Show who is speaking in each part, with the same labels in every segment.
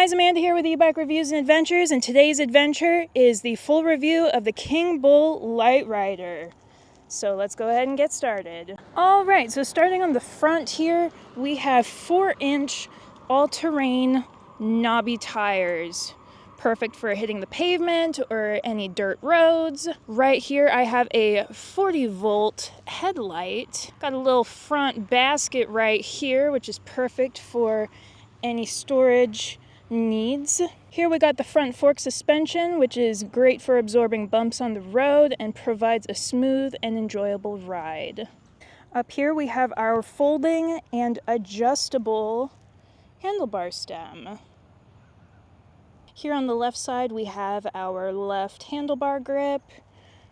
Speaker 1: guys, Amanda here with eBike Reviews and Adventures, and today's adventure is the full review of the Kingbull Literider. So let's go ahead and get started. Alright, so starting on the front here, we have 4-inch all-terrain knobby tires. Perfect for hitting the pavement or any dirt roads. Right here I have a 40-volt headlight. Got a little front basket right here, which is perfect for any storage needs. Here we got the front fork suspension, which is great for absorbing bumps on the road and provides a smooth and enjoyable ride. Up here we have our folding and adjustable handlebar stem. Here on the left side we have our left handlebar grip.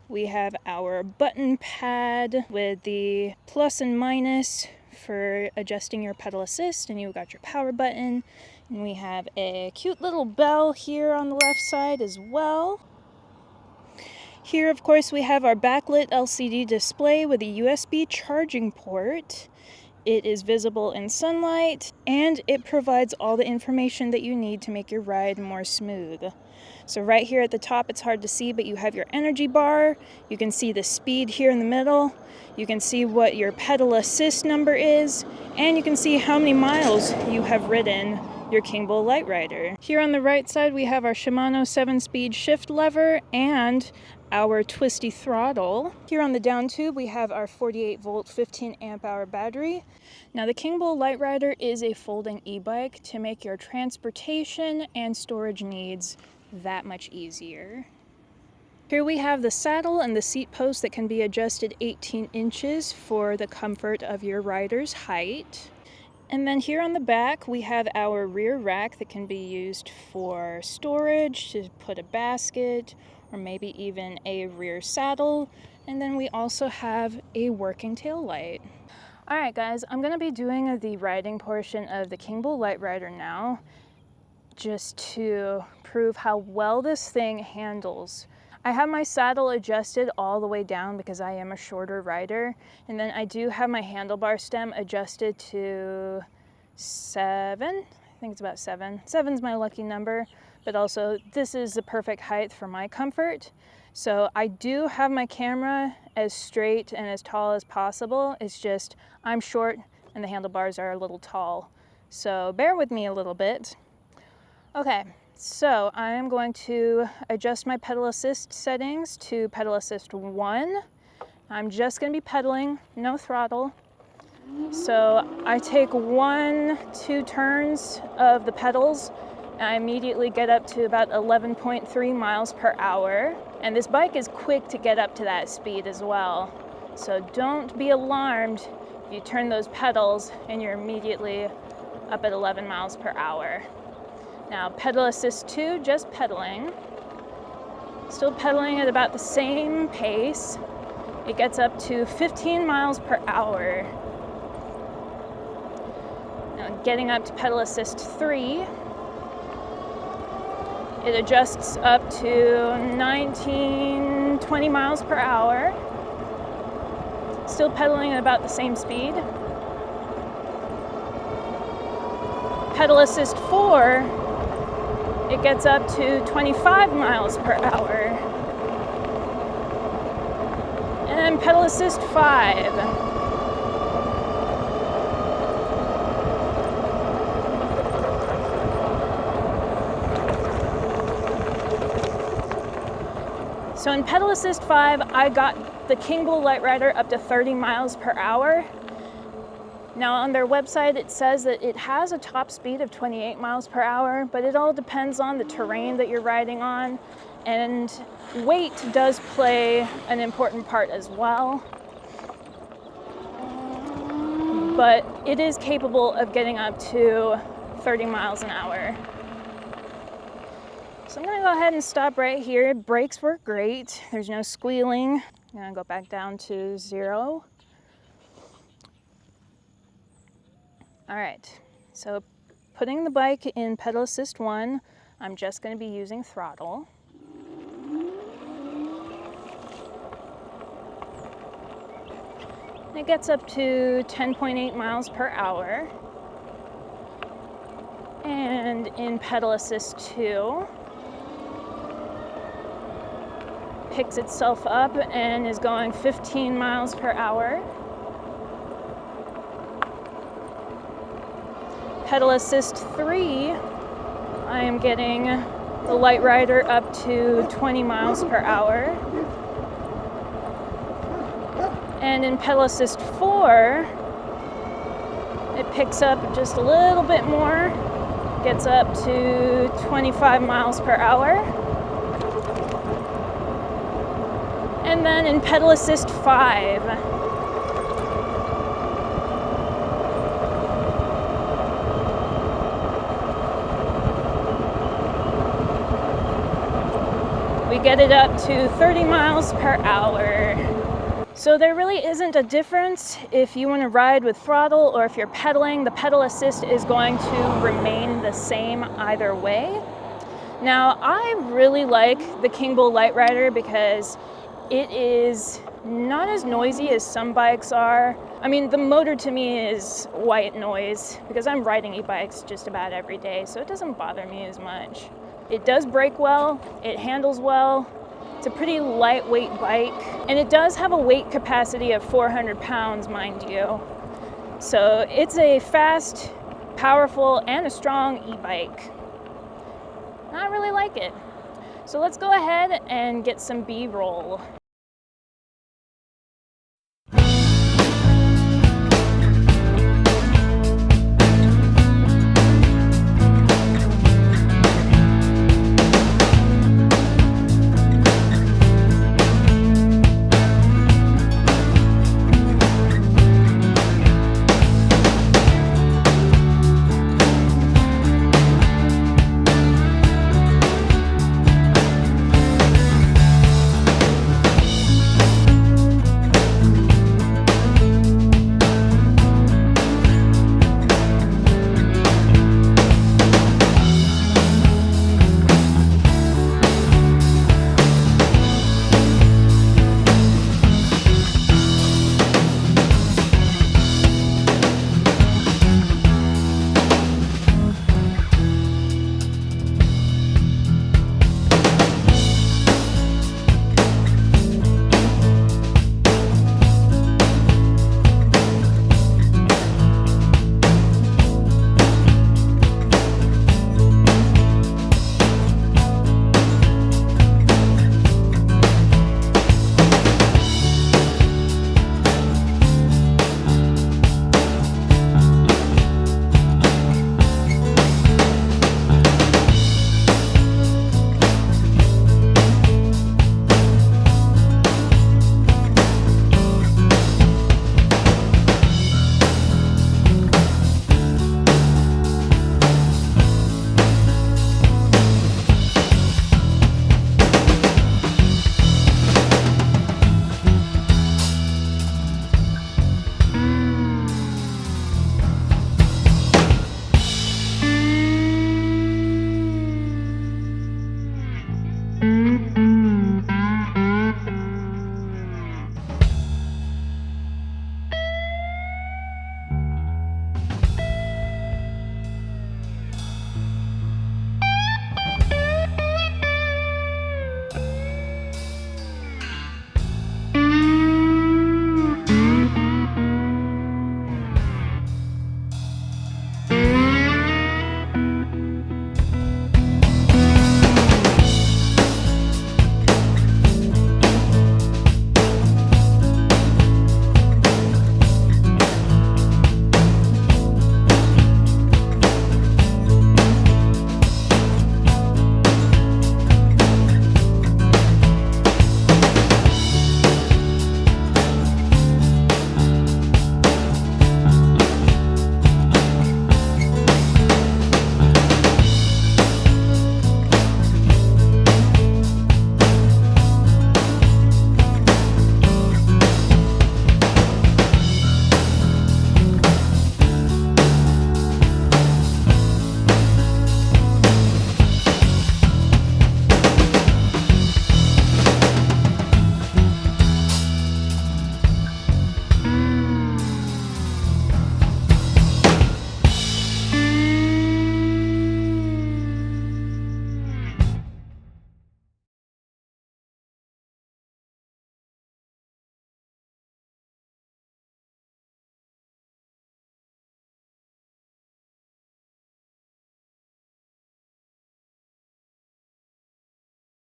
Speaker 1: We have our button pad with the plus and minus for adjusting your pedal assist, and you've got your power button. And we have a cute little bell here on the left side as well. Here, of course, we have our backlit LCD display with a USB charging port. It is visible in sunlight, and it provides all the information that you need to make your ride more smooth. So right here at the top, it's hard to see, but you have your energy bar. You can see the speed here in the middle. You can see what your pedal assist number is, and you can see how many miles you have ridden your Kingbull Literider. Here on the right side, we have our Shimano 7-speed shift lever and our twisty throttle. Here on the down tube, we have our 48-volt 15-amp-hour battery. Now, the Kingbull Literider is a folding e-bike to make your transportation and storage needs that much easier. Here we have the saddle and the seat post that can be adjusted 18 inches for the comfort of your rider's height. And then here on the back, we have our rear rack that can be used for storage, to put a basket, or maybe even a rear saddle. And then we also have a working tail light. Alright guys, I'm going to be doing the riding portion of the Kingbull Literider now, just to prove how well this thing handles. I have my saddle adjusted all the way down because I am a shorter rider, and then I do have my handlebar stem adjusted to 7. I think it's about 7. 7's my lucky number, but also this is the perfect height for my comfort. So I do have my camera as straight and as tall as possible. It's just I'm short and the handlebars are a little tall. So bear with me a little bit. Okay. So I am going to adjust my pedal assist settings to pedal assist 1. I'm just going to be pedaling, no throttle. So I take 1-2 turns of the pedals and I immediately get up to about 11.3 miles per hour. And this bike is quick to get up to that speed as well. So don't be alarmed if you turn those pedals and you're immediately up at 11 miles per hour. Now, pedal assist 2, just pedaling. Still pedaling at about the same pace. It gets up to 15 miles per hour. Now, getting up to pedal assist 3, it adjusts up to 19-20 miles per hour. Still pedaling at about the same speed. Pedal assist 4, it gets up to 25 miles per hour. And then pedal assist 5. So in pedal assist 5, I got the Kingbull Literider up to 30 miles per hour. Now on their website it says that it has a top speed of 28 miles per hour, but it all depends on the terrain that you're riding on, and weight does play an important part as well. But it is capable of getting up to 30 miles an hour. So I'm gonna go ahead and stop right here. Brakes work great. There's no squealing. I'm gonna go back down to 0. All right, so putting the bike in pedal assist 1, I'm just going to be using throttle. And it gets up to 10.8 miles per hour. And in pedal assist 2, picks itself up and is going 15 miles per hour. Pedal assist 3, I am getting the Literider up to 20 miles per hour. And in pedal assist 4, it picks up just a little bit more, gets up to 25 miles per hour. And then in pedal assist 5, we get it up to 30 miles per hour. So there really isn't a difference if you want to ride with throttle or if you're pedaling. The pedal assist is going to remain the same either way. Now, I really like the Kingbull Literider because it is not as noisy as some bikes are. I mean, the motor to me is white noise because I'm riding e-bikes just about every day, so it doesn't bother me as much. It does brake well, it handles well. It's a pretty lightweight bike, and it does have a weight capacity of 400 pounds, mind you. So it's a fast, powerful, and a strong e-bike. I really like it. So let's go ahead and get some B-roll.